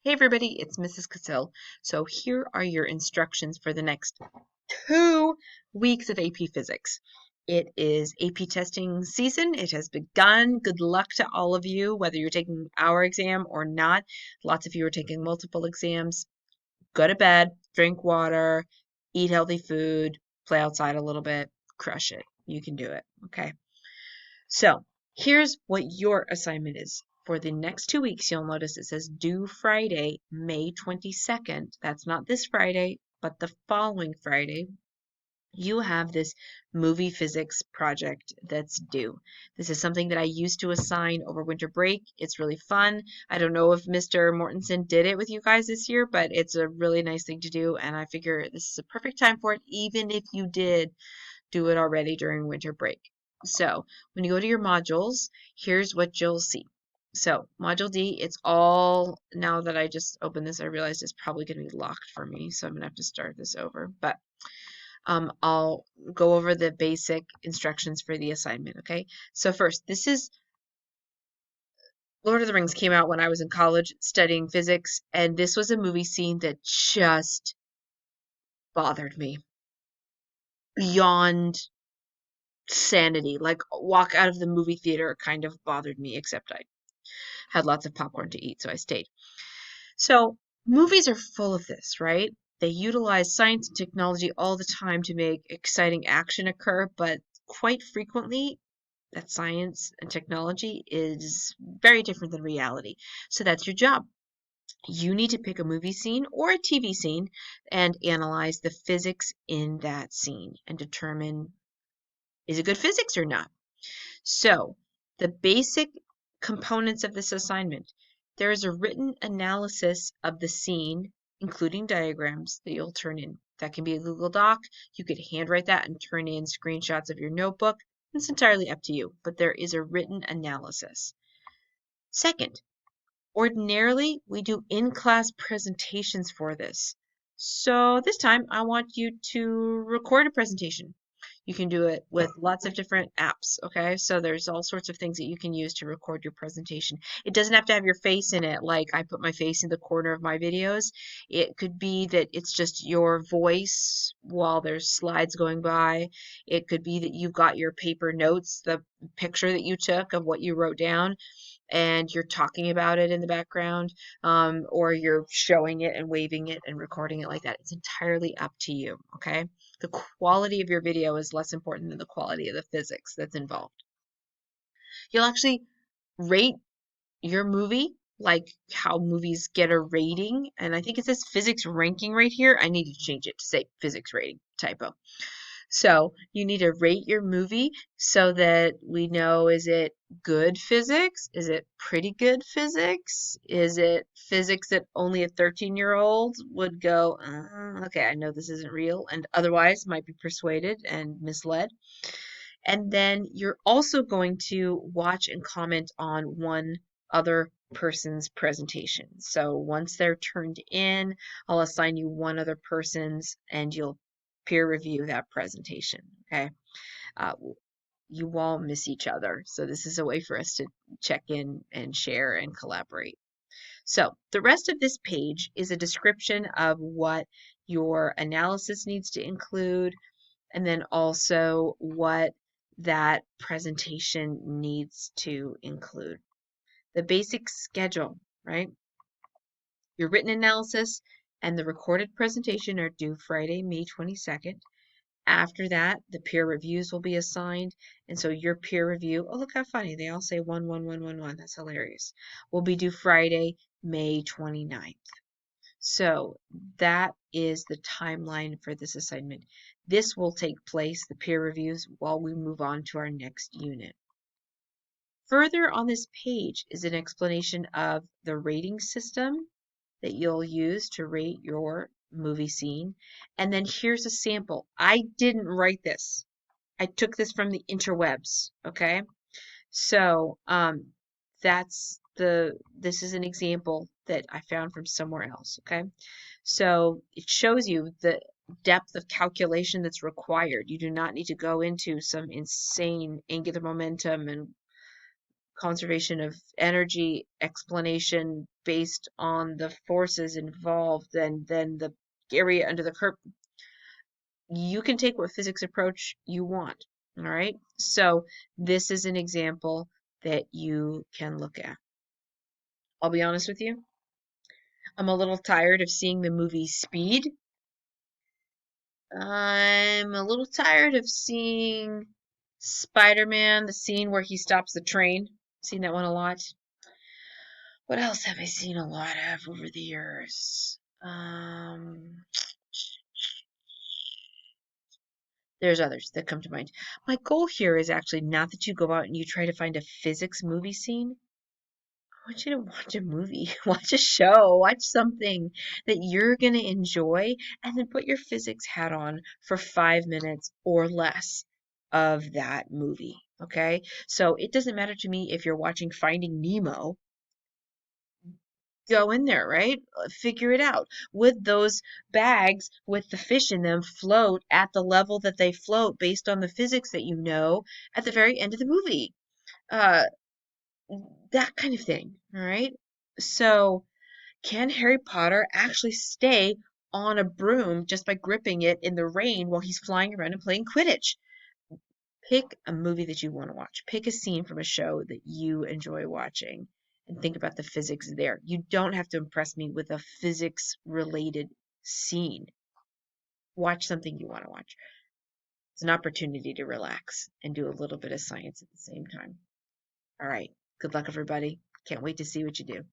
Hey everybody, it's Mrs. Cassill. So here are your instructions for the next 2 weeks of AP Physics. It is AP testing season. It has begun. Good luck to all of you, whether you're taking our exam or not. Lots of you are taking multiple exams. Go to bed, drink water, eat healthy food, play outside a little bit, crush it. You can do it, okay? So here's what your assignment is. For the next 2 weeks, you'll notice it says due Friday, May 22nd. That's not this Friday, but the following Friday. You have this movie physics project that's due. This is something that I used to assign over winter break. It's really fun. I don't know if Mr. Mortensen did it with you guys this year, but it's a really nice thing to do, and I figure this is a perfect time for it, even if you did do it already during winter break. So when you go to your modules, here's what you'll see. So module D, it's all, now that I just opened this, I realized it's probably going to be locked for me, so I'm going to have to start this over. But I'll go over the basic instructions for the assignment, okay? So first, this is Lord of the Rings came out when I was in college studying physics, and this was a movie scene that just bothered me beyond sanity. Like walk out of the movie theater kind of bothered me, except I had lots of popcorn to eat, so I stayed. So movies are full of this, right? They utilize science and technology all the time to make exciting action occur, but quite frequently that science and technology is very different than reality. So that's your job. You need to pick a movie scene or a TV scene and analyze the physics in that scene and determine, is it good physics or not? So, the basic components of this assignment, there is a written analysis of the scene, including diagrams that you'll turn in. That can be a Google Doc. You could handwrite that and turn in screenshots of your notebook. It's entirely up to you, but there is a written analysis. Second, ordinarily we do in-class presentations for this. So this time I want you to record a presentation. You can do it with lots of different apps, okay? So there's all sorts of things that you can use to record your presentation. It doesn't have to have your face in it, like I put my face in the corner of my videos. It could be that it's just your voice while there's slides going by. It could be that you've got your paper notes, the picture that you took of what you wrote down, and you're talking about it in the background, or you're showing it and waving it and recording it like that. It's entirely up to you, okay? The quality of your video is less important than the quality of the physics that's involved. You'll actually rate your movie like how movies get a rating, and I think it says physics ranking right here. I need to change it to say physics rating, typo. So you need to rate your movie so that we know, is it good physics? Is it pretty good physics? Is it physics that only a 13-year-old would go, okay, I know this isn't real, and otherwise might be persuaded and misled. And then you're also going to watch and comment on one other person's presentation. So once they're turned in, I'll assign you one other person's and you'll peer review that presentation, okay? Uh, you won't miss each other. So this is a way for us to check in and share and collaborate. So the rest of this page is a description of what your analysis needs to include, and then also what that presentation needs to include. The basic schedule, right? Your written analysis and the recorded presentation are due Friday, May 22nd. After that, the peer reviews will be assigned. And so your peer review, oh, look how funny. They all say 1, 1, 1, 1, 1. That's hilarious. Will be due Friday, May 29th. So that is the timeline for this assignment. This will take place, the peer reviews, while we move on to our next unit. Further on this page is an explanation of the rating system that you'll use to rate your movie scene. And then here's a sample. I didn't write this. I took this from the interwebs, okay? So this is an example that I found from somewhere else, okay? So it shows you the depth of calculation that's required. You do not need to go into some insane angular momentum and conservation of energy explanation based on the forces involved than the area under the curve. You can take what physics approach you want. All right. So this is an example that you can look at. I'll be honest with you. I'm a little tired of seeing the movie Speed. I'm a little tired of seeing Spider-Man, the scene where he stops the train. Seen that one a lot. What else have I seen a lot of over the years? There's others that come to mind. My goal here is actually not that you go out and you try to find a physics movie scene. I want you to watch a movie, watch a show, watch something that you're going to enjoy, and then put your physics hat on for 5 minutes or less of that movie. Okay? So it doesn't matter to me if you're watching Finding Nemo. Go in there, right? Figure it out. Would those bags with the fish in them float at the level that they float based on the physics that you know at the very end of the movie? Uh, that kind of thing, all right? So, can Harry Potter actually stay on a broom just by gripping it in the rain while he's flying around and playing Quidditch? Pick a movie that you want to watch. Pick a scene from a show that you enjoy watching and think about the physics there. You don't have to impress me with a physics related scene. Watch something you want to watch. It's an opportunity to relax and do a little bit of science at the same time. All right. Good luck, everybody. Can't wait to see what you do.